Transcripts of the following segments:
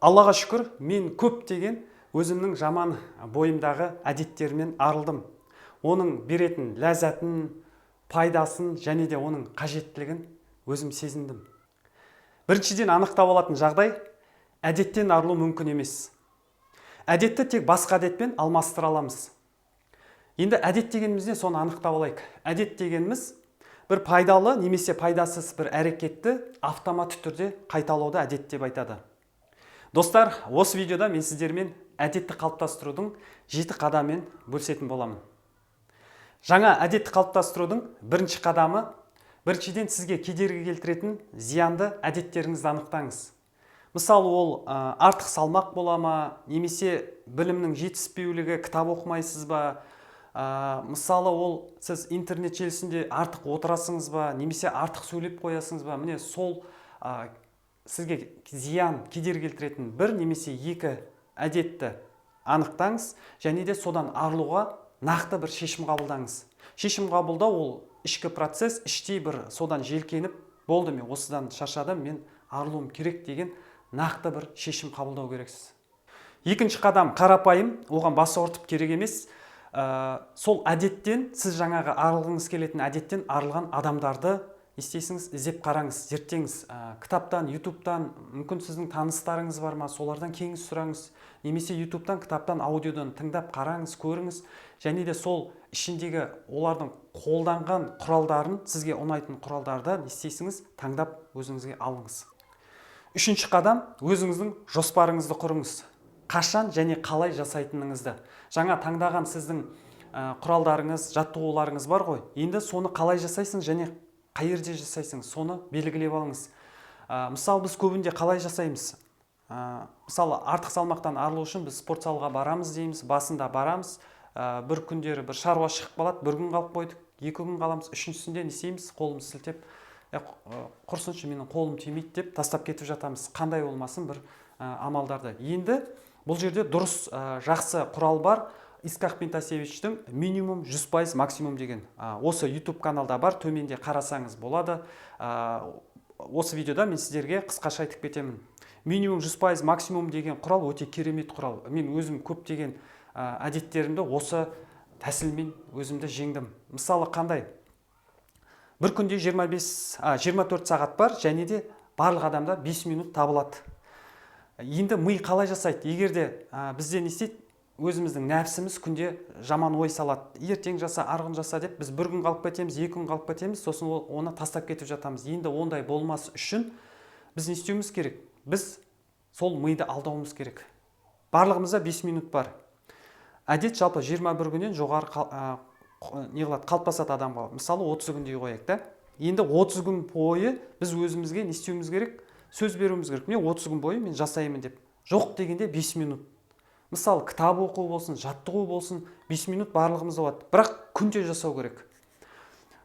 Аллаға шүкір, мен көптеген өзімнің жаман бойымдағы әдеттерімнен арылдым. Оның беретін ләззатын, пайдасын және де оның қажеттілігін өзім сезіндім. Біріншіден анықтап алатын жағдай, әдеттен арылу мүмкін емес. Әдетті тек басқа әдетпен алмастыра аламыз. Енді әдет дегенімізде соны анықтап алайық. Әдет дегеніміз бір пайдалы немесе пайдасыз бір әрекетті автоматты түрде қайталауды әдет деп айтады. Достар, осы видеода мен сіздермен әдетті қалыптастырудың 7 қадамымен бөлісетін боламын. Жаңа әдетті қалыптастырудың бірінші қадамы, біріншіден сізге кедергі келтіретін зиянды әдеттеріңізді анықтаңыз. Мысалы, ол артық салмақ бола ма, немесе білімнің жетіспеулігі, кітап оқымайсыз ба, мысалы, ол сіз интернет желісінде артық отырасыңыз ба, немесе артық сөйлеп қоясыңыз ба, міне сол сізге зиян кедергі келтіретін бір немесе екі әдетті анықтаңыз, және де содан арылуға нақты бір шешім қабылдаңыз. Шешім қабылдау ол ішкі процесс, іштей бір содан желкеніп, болды мен осыдан шаршадым, мен арылуым керек деген нақты бір шешім қабылдау керексіз. Екінші қадам қарапайым, оған баса ұртып керек емес. Сол әдеттен, сіз жаңағы арылғыңыз келетін әдеттен арылған адамдарды істейсіңіз, іздеп қараңыз, зерттеңіз. Кітаптан, ютубтан, мүмкін сіздің таныстарыңыз бар ма, солардан кеңес сұраңыз. Немесе ютубтан, кітаптан, аудиодан тыңдап қараңыз, көріңіз. Және де сол ішіндегі олардың қолданған құралдарын, сізге ұнайтын құралдарды істейсіңіз, таңдап өзіңізге алыңыз. Үшінші қадам, өзіңіздің жоспарыңызды құрыңыз. Қашан және қалай жасайтыныңызды. Жаңа таңдаған сіздің құралдарыңыз, жаттығуларыңыз бар ғой. Енді соны қалай жасайсың және қай жерде жасайсыңыз, соны белгілеп алыңыз. Мысалы, біз көбінде қалай жасаймыз? Мысалы, артық салмақтан арылу үшін біз спорт залға барамыз дейміз, басында барамыз. Бір күндері бір шаруа шығып қалады, бір күн қалып қойдық, 2 күн қаламыз, үшіншісінде не істейміз? Қолымыз сілтеп, құрсыншы менің қолым тимейді деп тастап кетіп жатамыз. Қандай болмасын бір амалдарды. Енді бұл жерде дұрыс жақсы құрал бар. Исқақ Пентасевичтің минимум 100% максимум деген. Осы YouTube каналда бар, төменде қарасаңыз болады. Осы видеода мен сіздерге қысқаша айтып кетемін. Минимум 100% максимум деген құрал өте керемет құрал. Мен өзім көптеген әдеттерімді осы тәсілмен өзімді жеңдім. Мысалы қандай? Бір күнде 24 сағат бар, және де барлық адамда 5 минут табылады. Енді ми қалай жасайды? Егер де бізде не істейді? Өзіміздің нәпсіміз күнде жаман ой салады. Ертең жаса, арғын жаса деп біз бір күн қалып кетеміз, 2 күн қалып кетеміз, сосын оны тастап кетіп жатамыз. Енді ондай болмас үшін біз не істеуіміз керек? Біз сол миды алдауымыз керек. Барлығымызда 5 минут бар. Әдет жалпы 21 күннен жоғары қалыптасады адамға. Мысалы 30 күндей қояйық та. Енді 30 күн бойы біз өзімізге не істеуіміз керек? Сөз беруіміз керек. Мен 30 күн бойы мен жасаймын деп. Жоқ дегенде 5 минут. Мысалы, кітап оқу болсын, жаттығу болсын, 5 минут барлығымыз болады. Бірақ күнде жасау керек.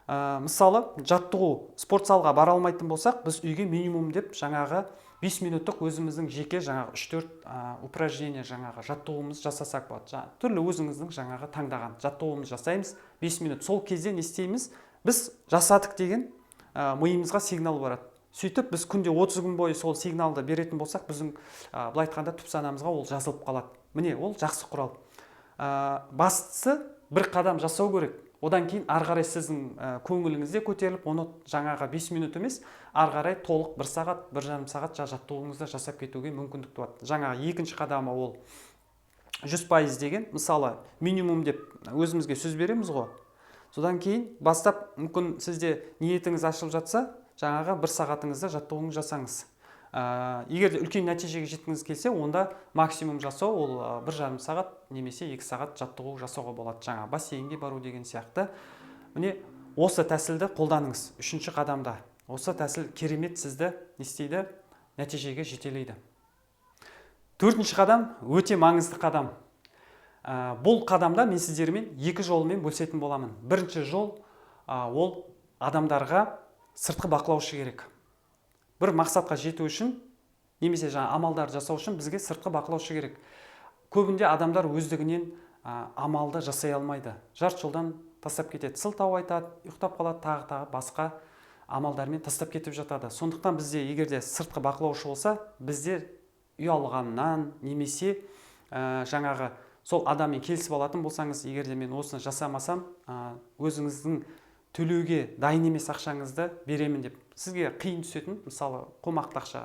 Мысалы, жаттығу, спорт залға бара алмайтын болсақ, біз үйге минимум деп жаңағы 5 минуттық өзіміздің жеке жаңағы 3-4 упражнение жаңағы жаттығуымыз жасасақ болады. Түрлі өзіңіздің жаңағы таңдаған жаттығуымыз жасаймыз 5 минут. Сол кезде не істейміз? Біз жасадық деген миымызға сигнал барады. Сөйтіп, біз күнде 30 күн бойы сол сигналды беретін болсақ, біздің былай айтқанда түп санамызға ол жазылып қалады. Міне, ол жақсы құрал. Бастысы бір қадам жасау керек. Одан кейін ары қарай сіздің көңіліңізде көтеріліп, оны жаңаға 5 минут емес, ары қарай толық 1 сағат, 1,5 сағат жаттығуыңызды жасап кетуге мүмкіндік туады. Жаңағы екінші қадамы ол 100% деген, мысалы, минимум деп өзімізге сөз береміз ғой. Содан кейін бастап, мүмкін сізде ниетіңіз ашылып жатса, жаңаға 1 сағатыңызда жаттығуыңыз жасаңыз. Егер де үлкен нәтижеге жеткіңіз келсе, онда максимум жасау ол 1,5 сағат немесе 2 сағат жаттығу жасауға болады. Жаңа бассейнге бару деген сияқты. Міне, осы тәсілді қолданыңыз. Үшінші қадамда. Осы тәсіл керемет сізді не істейді? Нәтижеге жетелейді. Төртінші қадам өте маңызды қадам. Бұл қадамда мен сіздермен 2 жолмен бөлісетін боламын. Бірінші жол ол адамдарға сыртқы бақылаушы керек. Бір мақсатқа жету үшін, немесе жаңа амалдар жасау үшін бізге сыртқы бақылаушы керек. Көбінде адамдар өздігінен амалды жасай алмайды. Жарты жолдан тастап кетеді. Сылтау айтады, ұйықтап қалады, тағы басқа амалдармен тастап кетіп жатады. Сондықтан бізде егерде сыртқы бақылаушы болса, бізде ұялғаннан немесе жаңағы сол адаммен келісіп алатын болсаңыз, егер де мен осыны жасамасам өзіңіздің төлеуге дайын емес ақшаңызды беремін деп сізге қиын түсетін, мысалы қомақты ақша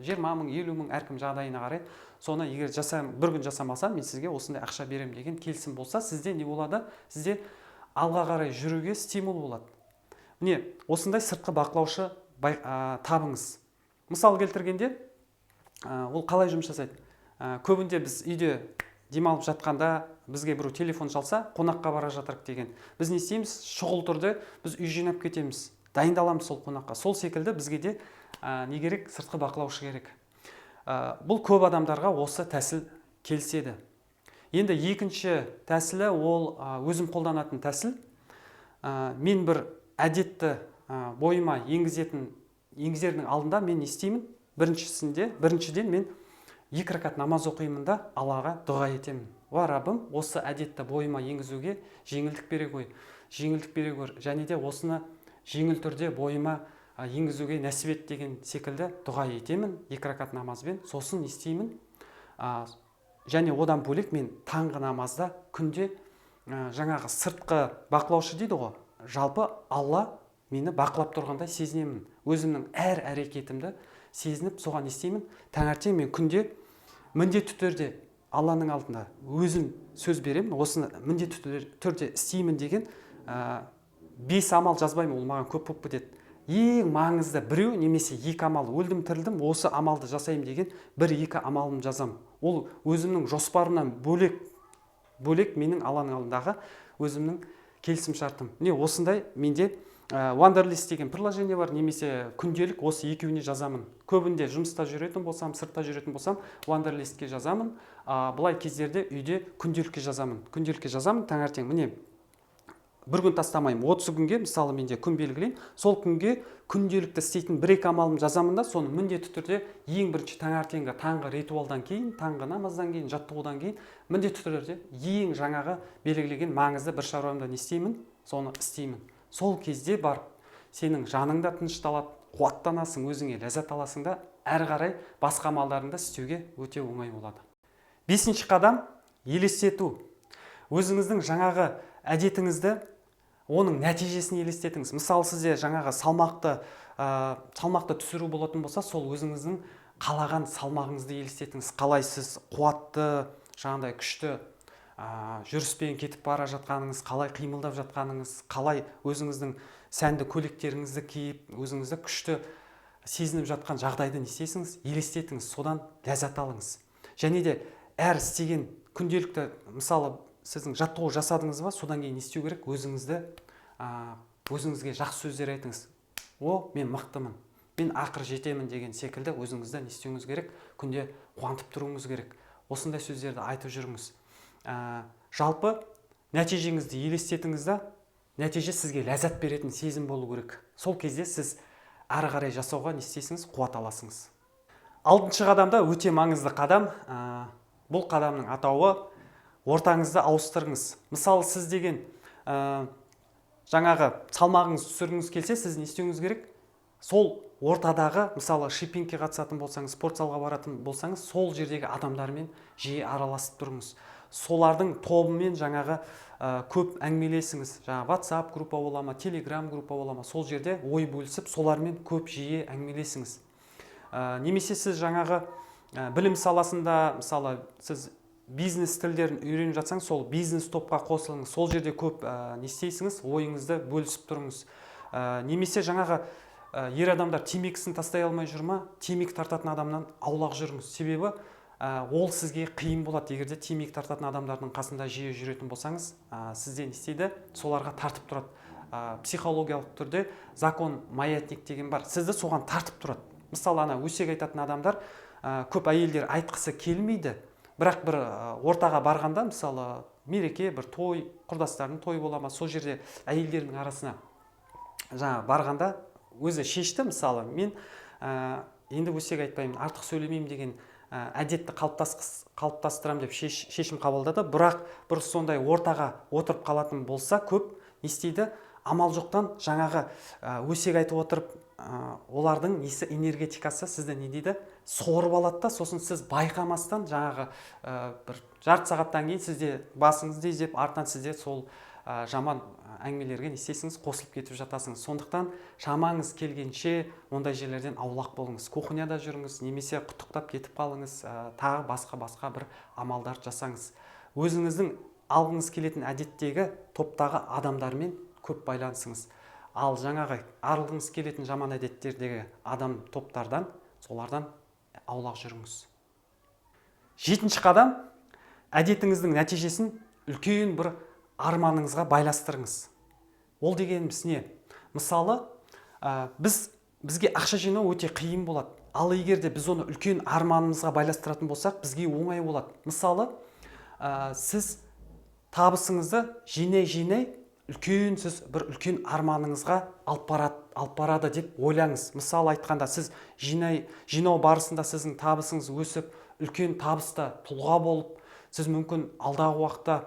20 мың, 50 мың, әркім жағдайына қарай, соны егер бір күн жасамасам мен сізге осындай ақша беремін деген келісім болса, сізде не болады? Сізде алға қарай жүруге стимул болады. Міне осындай сыртқы бақылаушы табыңыз. Мысал келтіргенде ол қалай жұмыс жасайды? Көбінде біз үйде демалып жатқанда бізге біреу телефон шалса, қонаққа бара жатырық деген. Біз не істейміз? Шұғыл түрде біз үй жинап кетеміз, дайындаламыз сол қонаққа. Сол секілді бізге де не керек? Сыртқы бақылаушы керек. Бұл көп адамдарға осы тәсіл келіседі. Енді екінші тәсілі ол өзім қолданатын тәсіл. Мен бір әдетті бойыма енгізердің алдында мен не істеймін? Біріншіден мен 2 ракат намаз оқимын да Аллаға дұға етемін. Раббым, осы әдетті бойыма енгізуге жеңілдік бере гөр, және де осыны жеңіл түрде бойыма енгізуге нәсіп ет деген секілді дұға етемін 2 ракат намазбен. Сосын істеймін. Және одан бөлек мен таңғы намазда күнде жаңағы сыртқы бақылаушы дейді ғой. Жалпы Алла мені бақылап тұрғандай сезінемін. Өзімнің әр әрекетімді сезініп соған істеймін. Таңертең мен күнде міндетті түрде Алланың алдында өзім сөз беремін, осыны міндетті түрде істеймін деген 5 амал жазбаймын, ол маған көп болып кетеді. Ең маңызды біреу немесе 2 амал, өлдім тірілдім, осы амалды жасаймын деген 1-2 амалым жазам. Ол өзімнің жоспарымнан бөлек менің Алланың алдындағы өзімнің келісім шартым. Міне осындай менде Wunderlist деген приложение бар, немесе күнделік осы екеуіне жазамын. Көбінде жұмыста жүретін болсам, сыртта жүретін болсам, Wunderlistке жазамын. Бұлай кездерде үйде күнделікке жазамын. Таңертең міне бір күн тастамаймын. 30 күнге мысалы менде күн белгілеймін. Сол күнге күнделікті істейтін 1-2 амалым жазамын да, соны міндетті түрде ең бірінші таңертеңгі таңғы ритуалдан кейін, таңғы намаздан кейін, жаттығудан кейін міндетті түрде ең жаңағы белгілеген маңызды бір шаруамды не істеймін, соны істеймін. Сол кезде бар сенің жаныңда тынышталады, қуаттанасың, өзіңе ләззат аласың да, әрі қарай басқа амалдарыңды істеуге өте оңай болады. 5-ші қадам елестету. Өзіңіздің жаңағы әдетіңізді, оның нәтижесін елестетіңіз. Мысалы сізде жаңағы салмақты түсіру болатын болса, сол өзіңіздің қалаған салмағыңызды елестетіңіз. Қалай сіз қуатты, жаңағыдай күшті жүріспен кетіп бара жатқаныңыз, қалай қимылдап жатқаныңыз, қалай өзіңіздің сәнді көйлектеріңізді киіп, өзіңізді күшті сезініп жатқан жағдайды не істейсіңіз? Елестетіңіз, содан ләззат алыңыз. Және де әр істеген күнделікті, мысалы сіздің жаттығу жасадыңыз ба, содан кейін не істеу керек? Өзіңізге жақсы сөздер айтыңыз. Мен мықтымын, мен ақыр жетемін деген секілді өзіңізді не істеуіңіз керек? Күнде қуантып тұруыңыз керек. Осындай сөздерді айтып жүріңіз. Жалпы нәтижеңізді елестетіңіз да, нәтиже сізге ләззат беретін сезім болу керек. Сол кезде сіз ары қарай жасауға не істейсіңіз? Қуат аласыңыз. 6-шы қадамда өте маңызды қадам. Бұл қадамның атауы ортаңызды ауыстырыңыз. Мысалы сіз деген жаңағы салмағыңыз түсіргіңіз келсе, сіз не істеуіңіз керек? Сол ортадағы, мысалы шипингке қатысатын болсаңыз, спорт залға баратын болсаңыз, сол жердегі адамдармен жиі араласып тұрыңыз. Солардың тобымен жаңағы көп әңгімелесіңіз. Жаңағы WhatsApp группа бола ма, Telegram группа бола ма, сол жерде ой бөлісіп, солармен көп жиі әңгімелесіңіз. Немесе сіз жаңағы білім саласында, мысалы сіз бизнес тілдерін үйреніп жатсаңыз, сол бизнес топқа қосылыңыз. Сол жерде көп не істейсіңіз? Ойыңызды бөлісіп тұрыңыз. Немесе жаңағы ер адамдар темекісін тастай алмай жүр ма, темекі тартатын адамнан аулақ жүріңіз. Себебі ол сізге қиын болады. Егерде темекі тартатын адамдардың қасында жиі жүретін болсаңыз, сізде не істейді? Соларға тартып тұрады. Психологиялық түрде закон маятник деген бар. Сізді соған тартып тұрады. Мысалы, өсек айтатын адамдар көп әйелдер айтқысы келмейді. Бірақ бір ортаға барғанда, мысалы, мереке, бір той, құрдастардың той бола ма, сол жерде әйелдердің арасына барғанда өзі шешті, мысалы, мен енді өсек айтпаймын, артық сөйлемеймін деген әдетті қалыптастырам деп шешім қабылдады. Бірақ бір сондай ортаға отырып қалатын болса, көп не істейді? Амал жоқтан жаңағы өсек айтып отырып олардың несі энергетикасы сізді не дейді, сорып алады да, сосын сіз байқамастан жаңағы бір жарты сағаттан кейін сізде басыңызды изеп, артынан сізде сол жаман әңгімелерге не істейсіңіз, қосылып кетіп жатасыңыз. Сондықтан шамаңыз келгенше ондай жерлерден аулақ болыңыз. Кухняда жүріңіз, немесе құттықтап кетіп қалыңыз, тағы басқа бір амалдар жасаңыз. Өзіңіздің алғыңыз келетін әдеттегі топтағы адамдармен көп байланысыңыз. Ал жаңағы арылғыңыз келетін жаман әдеттердегі адам топтардан, солардан аулақ жүріңіз. 7-ші қадам, әдетіңіздің нәтижесін үлкен бір арманыңызға байластырыңыз. Ол дегеніміз не? Мысалы, бізге ақша жинау өте қиын болады. Ал егер де біз оны үлкен арманымызға байластыратын болсақ, бізге оңай болады. Мысалы, сіз табысыңызды жинай сіз бір үлкен арманыңызға алып барады деп ойлаңыз. Мысалы айтқанда, сіз жинау барысында сіздің табысыңыз өсіп, үлкен табысты тұлға болып, сіз мүмкін алдағы уақытта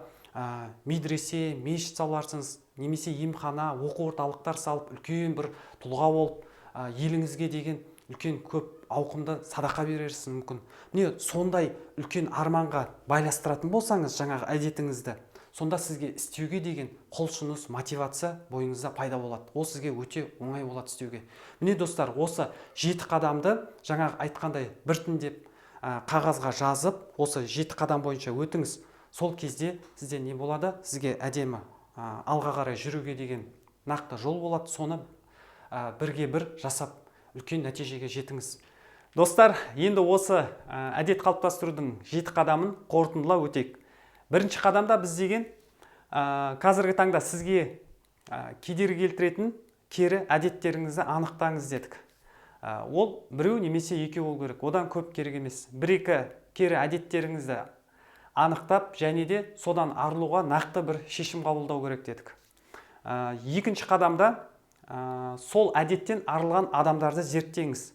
медресе, мешіт саларсыңыз, немесе емхана, оқу орталықтар салып, үлкен бір тұлға болып, еліңізге деген үлкен көп ауқымда садақа берерсіз мүмкін. Міне сондай үлкен арманға байластыратын болсаңыз жаңағы әдетіңізді, сонда сізге істеуге деген құлшыныс, мотивация бойыңызда пайда болады. Ол сізге өте оңай болады істеуге. Міне достар, осы 7 қадамды жаңағы айтқандай біртіндеп қағазға жазып, осы 7 қадам бойынша өтіңіз. Сол кезде сізде не болады? Сізге әдемі алға қарай жүруге деген нақты жол болады. Соны бірге бір жасап үлкен нәтижеге жетіңіз. Достар, енді осы әдет қалыптастырудың 7 қадамын қорытындылап өтейік. Бірінші қадамда біз деген қазіргі таңда сізге кедергі келтіретін кері әдеттеріңізді анықтаңыз дедік. Ол біреу немесе екеу болу керек, одан көп керек емес. 1-2 кері әдеттеріңізді анықтап, және де содан арылуға нақты бір шешім қабылдау керек дедік. Екінші қадамда сол әдеттен арылған адамдарды зерттеңіз.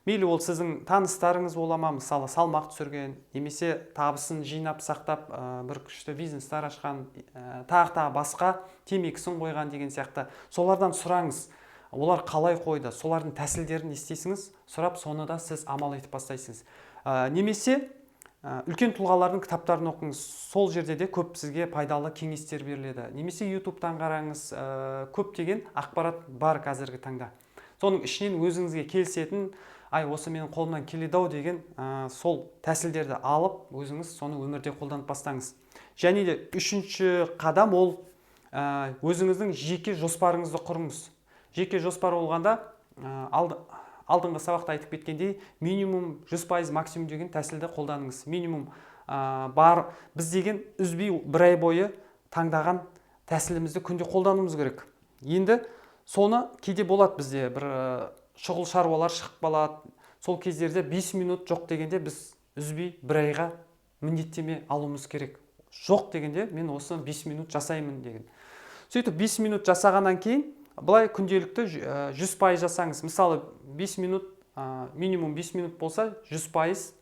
Мейлі ол сіздің таныстарыңыз бола ма, мысалы салмақ түсірген, немесе табысын жинап сақтап, бір күшті бизнестер ашқан, тағы басқа, темекісін қойған деген сияқты. Солардан сұраңыз, олар қалай қойды, солардың тәсілдерін естисіңіз, сұрап, соны да сіз амал етіп бастайсыз. Немесе үлкен тұлғалардың кітаптарын оқыңыз, сол жерде де көп сізге пайдалы кеңестер беріледі. Немесе YouTube-тан қараңыз, көптеген ақпарат бар қазіргі таңда. Соның ішінен өзіңізге келісетін, осы менің қолымнан келеді-ау деген сол тәсілдерді алып, өзіңіз соны өмірде қолданып бастаңыз. Және де 3-ші қадам ол өзіңіздің жеке жоспарыңызды құрыңыз. Жеке жоспар болғанда алдыңғы сабақта айтып кеткендей, минимум 100%, максимум деген тәсілді қолданыңыз. Минимум бар, біз деген үзбей бір ай бойы таңдаған тәсілімізді күнде қолдануымыз керек. Енді соны кейде болады бізде бір шұғыл шаруалар шығып қалады. Сол кездерде 5 минут жоқ дегенде біз үзбей бір айға міндеттеме алуымыз керек. Жоқ дегенде мен осы 5 минут жасаймын деген. Сөйтіп 5 минут жасағаннан кейін былай күнделікті 100% жасаңыз. Мысалы 5 минут, минимум 5 минут болса 100%,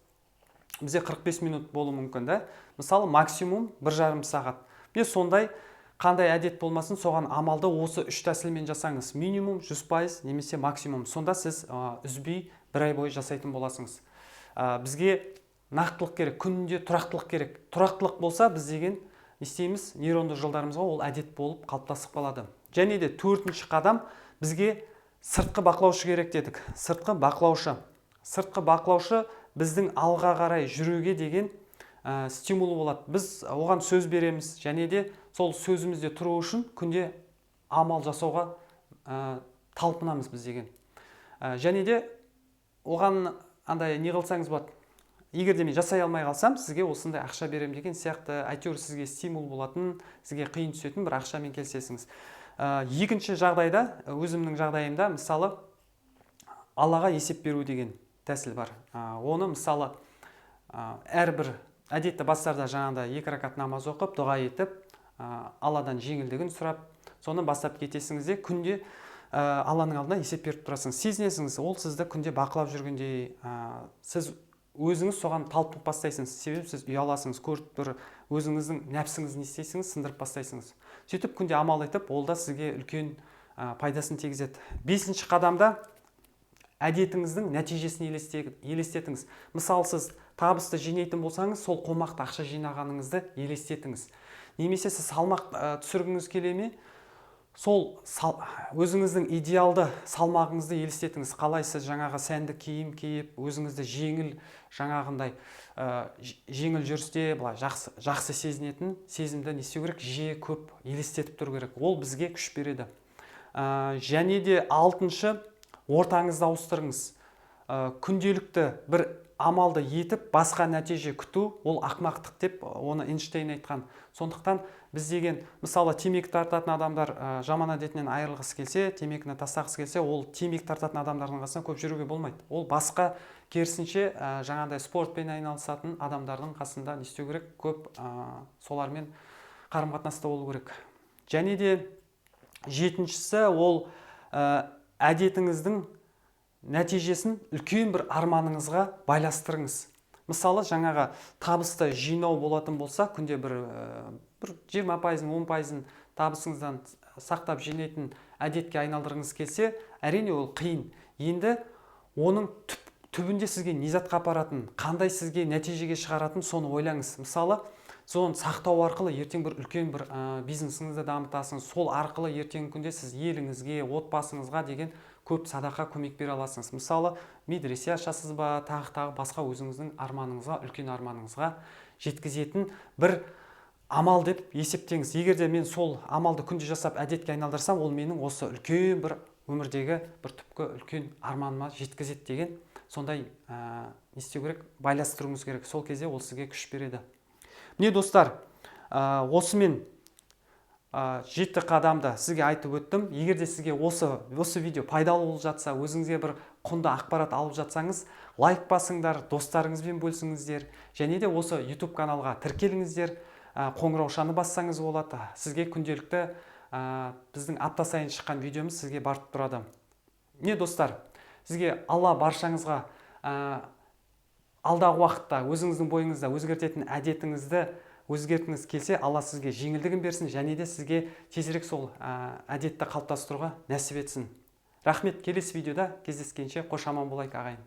бізде 45 минут болу мүмкін да. Мысалы максимум 1,5 сағат. Мен сондай қандай әдет болмасын, соған амалды осы 3 тәсілмен жасаңыз. Минимум 100% немесе максимум. Сонда сіз үзбей бір ай бойы жасайтын боласыңыз. Бізге нақтылық керек, күнде тұрақтылық керек. Тұрақтылық болса, біз деген істейміз, нейронды жолдарымызға ол әдет болып қалыптасып қалады. Және де 4-ші қадам, бізге сыртқы бақылаушы керек дедік. Сыртқы бақылаушы. Сыртқы бақылаушы біздің алға қарай жүруге деген стимул болады. Біз оған сөз береміз, және де сол сөзімізде тұру үшін күнде амал жасауға талпынамыз біз деген. Және де оған андай не қылсаңыз болады. Егер де мен жасай алмай қалсам, сізге осындай ақша берем деген сияқты, әйтеуір сізге стимул болатын, сізге қиын түсетін бір ақшамен келсесіңіз. Екінші жағдайда, өзімнің жағдайымда, мысалы, Аллаға есеп беру деген тәсіл бар. Оны мысалы әрбір әдетті бастарда жаңағыда 2 ракат намаз оқып, дұға етіп, Алладан жеңілдігін сұрап, соны бастап кетесіңіз де күнде Алланың алдына есеп беріп тұрасыңыз. Сезінесіңіз, ол сізді күнде бақылап жүргендей, сіз өзіңіз соған талпынып бастайсыңыз. Себебі сіз ұяласыңыз, көріп бір өзіңіздің нәпсіңізді не істейсіңіз, сындырып бастайсыңыз. Сөйтіп күнде амал етіп, ол да сізге үлкен пайдасын тигізеді. 5-ші қадамда әдетіңіздің нәтижесін елестетіңіз. Мысалы, сіз табысты жинайтын болсаңыз, сол қомақты ақша жинағаныңызды елестетіңіз. Немесе сіз салмақ түсіргіңіз келе ме? Сол өзіңіздің идеалды салмағыңызды елестетіңіз. Қалай сіз жаңағы сәнді киім киіп, өзіңізді жеңіл, жаңағындай жеңіл жүрісте былай жақсы сезінетін сезімді не істеу керек? Жиі көп елестетіп тұру керек. Ол бізге күш береді. Және де алтыншы, ортаңызды ауыстырыңыз. Күнделікті бір амалды етіп, басқа нәтиже күту, ол ақымақтық деп оны Эйнштейн айтқан. Сондықтан біз деген, мысалы, темекі тартатын адамдар жаман әдетінен айырылғысы келсе, темекіні тастағысы келсе, ол темекі тартатын адамдардың қасында көп жүруге болмайды. Ол басқа, керісінше жаңағыдай спортпен айналысатын адамдардың қасында не істеу керек? Көп солармен қарым-қатынаста болу керек. Және де жетіншісі, ол әдетіңіздің нәтижесін үлкен бір арманыңызға байластырыңыз. Мысалы, жаңағы табысты жинау болатын болса, күнде бір 20%, 10% табысыңыздан сақтап жинайтын әдетке айналдырғыңыз келсе, әрине ол қиын. Енді оның түбінде сізге не затқа апаратын, қандай сізге нәтижеге шығаратын, соны ойлаңыз. Мысалы, соны сақтау арқылы ертең бір үлкен бір бизнесіңізді дамытасыңыз. Сол арқылы ертеңгі күнде сіз еліңізге, отбасыңызға деген көп садақа көмек бере аласыңыз. Мысалы, медресе ашасыз ба, тағы басқа өзіңіздің арманыңызға, үлкен арманыңызға жеткізетін бір амал деп есептеңіз. Егер де мен сол амалды күнде жасап әдетке айналдырсам, ол менің осы үлкен бір өмірдегі бір түпкі үлкен арманыма жеткізеді деген сондай не істеу керек? Байластыруыңыз керек. Сол кезде ол сізге күш береді. Міне достар, осымен 7 қадамды сізге айтып өттім. Егер де сізге осы видео пайдалы болып жатса, өзіңізге бір құнды ақпарат алып жатсаңыз, лайк басыңдар, достарыңызбен бөлісіңіздер, және де осы YouTube каналға тіркеліңіздер, қоңыраушаны бассаңыз болады. Сізге күнделікті біздің апта сайын шыққан видеомыз сізге барып тұрады. Міне достар, сізге Алла баршаңызға алдағы уақытта өзіңіздің бойыңызда өзгертетін әдетіңізді өзгертіңіз келсе, Алла сізге жеңілдігін берсін, және де сізге тезірек сол әдетті қалыптастыруға нәсіп етсін. Рахмет, келесі видеода кездескенше қош аман болайық ағайын.